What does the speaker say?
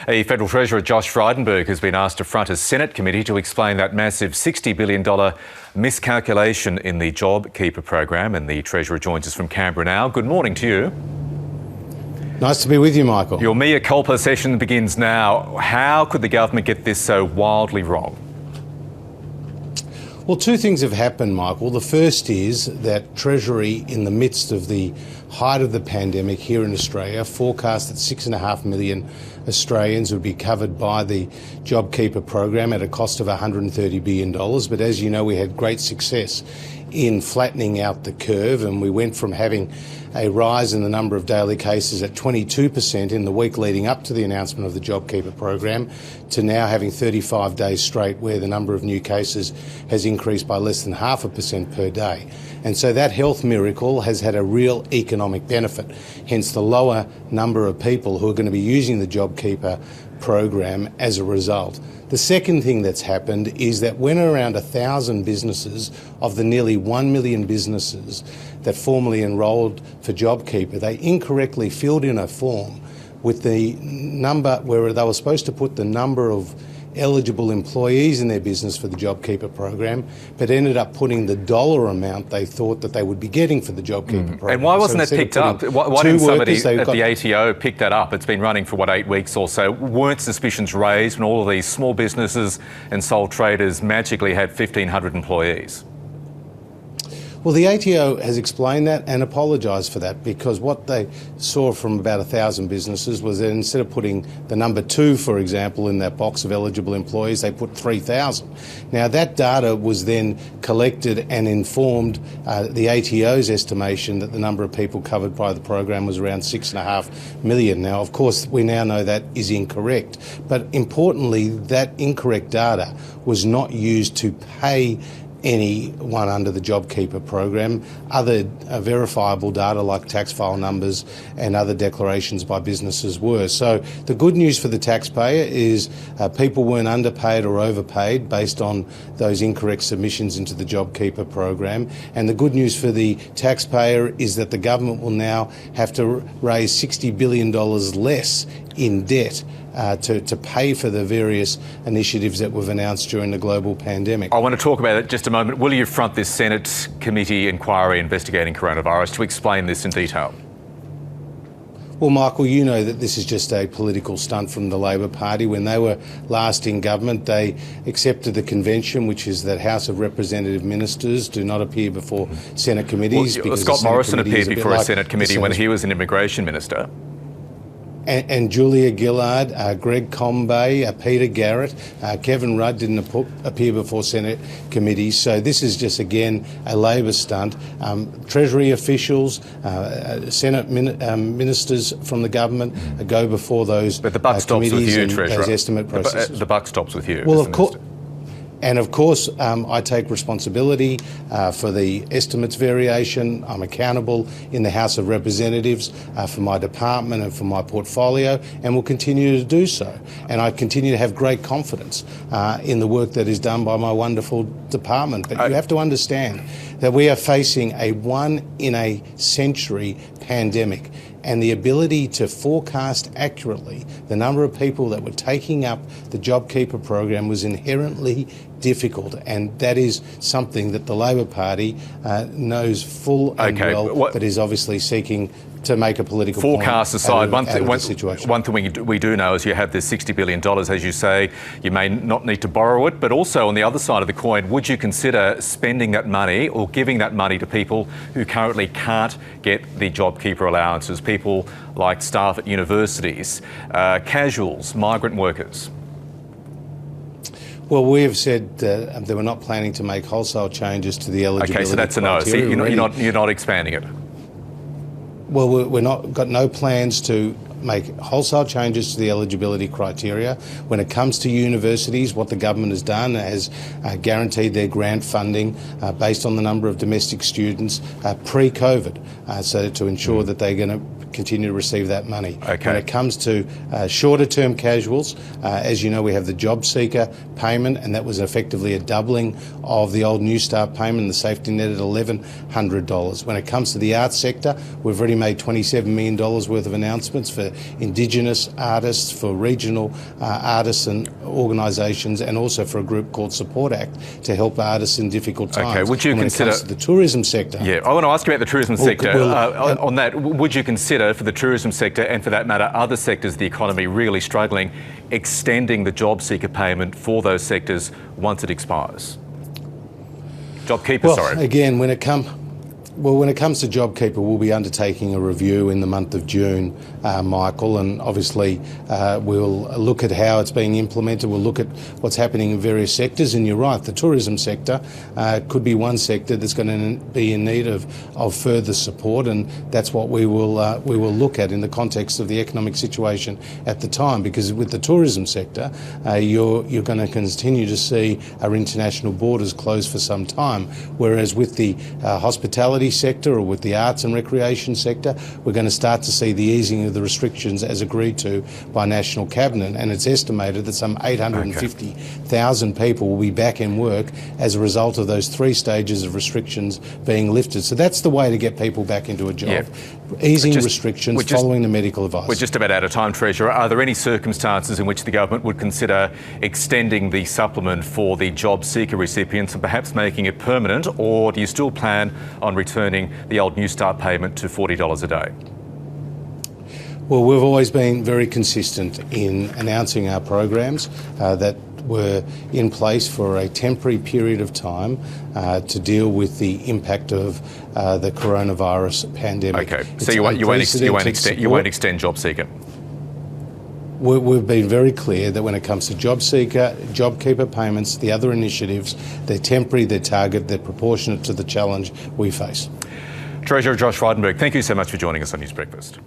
Federal Treasurer Josh Frydenberg has been asked to front a Senate committee to explain that massive $60 billion miscalculation in the JobKeeper program. And the Treasurer joins us from Canberra now. Good morning to you. Nice to be with you, Michael. Your mea culpa session begins now. How could the government get this so wildly wrong? Well, two things have happened, Michael. The first is that Treasury, in the midst of the height of the pandemic here in Australia, forecast that 6.5 million Australians would be covered by the JobKeeper program at a cost of $130 billion. But as you know, we had great success in flattening out the curve, and we went from having a rise in the number of daily cases at 22% in the week leading up to the announcement of the JobKeeper program to now having 35 days straight where the number of new cases has increased by less than 0.5% per day. And so that health miracle has had a real economic benefit, hence the lower number of people who are going to be using the JobKeeper program as a result. The second thing that's happened is that when around 1,000 businesses of the nearly 1 million businesses that formerly enrolled for JobKeeper, they incorrectly filled in a form with the number where they were supposed to put the number of eligible employees in their business for the JobKeeper program, but ended up putting the dollar amount they thought that they would be getting for the JobKeeper program. And why wasn't it picked up? Why didn't somebody at the ATO pick that up? It's been running for, 8 weeks or so. Weren't suspicions raised when all of these small businesses and sole traders magically had 1,500 employees? Well, the ATO has explained that and apologised for that, because what they saw from about 1,000 businesses was that instead of putting the number 2, for example, in that box of eligible employees, they put 3,000. Now, that data was then collected and informed the ATO's estimation that the number of people covered by the program was around 6.5 million. Now, of course, we now know that is incorrect. But importantly, that incorrect data was not used to pay anyone under the JobKeeper program. Other verifiable data like tax file numbers and other declarations by businesses were. So the good news for the taxpayer is people weren't underpaid or overpaid based on those incorrect submissions into the JobKeeper program. And the good news for the taxpayer is that the government will now have to raise $60 billion less in debt to pay for the various initiatives that we've announced during the global pandemic. I want to talk about it just a moment. Will you front this Senate committee inquiry investigating coronavirus to explain this in detail? Well, Michael, you know that this is just a political stunt from the Labor Party. When they were last in government, they accepted the convention, which is that House of Representative ministers do not appear before Senate committees. Well, Scott Morrison appeared before a Senate committee when he was an immigration minister. And Julia Gillard, Greg Combay, Peter Garrett, Kevin Rudd didn't appear before Senate committees. So this is just, again, a Labor stunt. Treasury officials, Senate ministers from the government go before those but the buck stops with you, Treasurer. Those estimate processes. The buck stops with you. Well, of course. And of course, I take responsibility for the estimates variation. I'm accountable in the House of Representatives for my department and for my portfolio, and will continue to do so. And I continue to have great confidence in the work that is done by my wonderful department. But you have to understand that we are facing a one-in-a-century pandemic, and the ability to forecast accurately the number of people that were taking up the JobKeeper program was inherently difficult, and that is something that the Labor Party knows full and well, but is obviously seeking to make a political forecast aside, one thing we do know is you have this $60 billion, as you say. You may not need to borrow it, but also on the other side of the coin, would you consider spending that money or giving that money to people who currently can't get the JobKeeper allowances, people like staff at universities, casuals, migrant workers? Well, we have said that we're not planning to make wholesale changes to the eligibility. Okay, so that's a no. So you're not expanding it. Well, we're got no plans to make wholesale changes to the eligibility criteria. When it comes to universities, what the government has done has guaranteed their grant funding based on the number of domestic students pre-COVID, so to ensure that they're going to continue to receive that money. Okay. When it comes to shorter-term casuals, as you know, we have the JobSeeker payment, and that was effectively a doubling of the old New Start payment, the safety net at $1,100. When it comes to the arts sector, we've already made $27 million worth of announcements for Indigenous artists, for regional artists and organisations, and also for a group called Support Act to help artists in difficult times. Okay, would you consider... When it comes to the tourism sector... Yeah, I want to ask you about the tourism sector. On that, would you consider, for the tourism sector and for that matter other sectors of the economy really struggling, extending the JobSeeker payment for those sectors once it expires? JobKeeper, sorry. Again, when it comes to JobKeeper, we'll be undertaking a review in the month of June, Michael, and obviously we'll look at how it's being implemented. We'll look at what's happening in various sectors, and you're right, the tourism sector could be one sector that's going to be in need of further support, and that's what we will look at in the context of the economic situation at the time. Because with the tourism sector, you're going to continue to see our international borders closed for some time, whereas with the hospitality sector or with the arts and recreation sector, we're going to start to see the easing of the restrictions as agreed to by National Cabinet, and it's estimated that some 850,000 people will be back in work as a result of those 3 stages of restrictions being lifted. So that's the way to get people back into a job. Easing restrictions following the medical advice. We're just about out of time, Treasurer. Are there any circumstances in which the government would consider extending the supplement for the JobSeeker recipients and perhaps making it permanent, or do you still plan on returning the old New Start payment to $40 a day? Well, we've always been very consistent in announcing our programs that were in place for a temporary period of time to deal with the impact of the coronavirus pandemic. Okay, so you won't extend JobSeeker? We've been very clear that when it comes to JobKeeper payments, the other initiatives, they're temporary, they're targeted, they're proportionate to the challenge we face. Treasurer Josh Frydenberg, thank you so much for joining us on News Breakfast.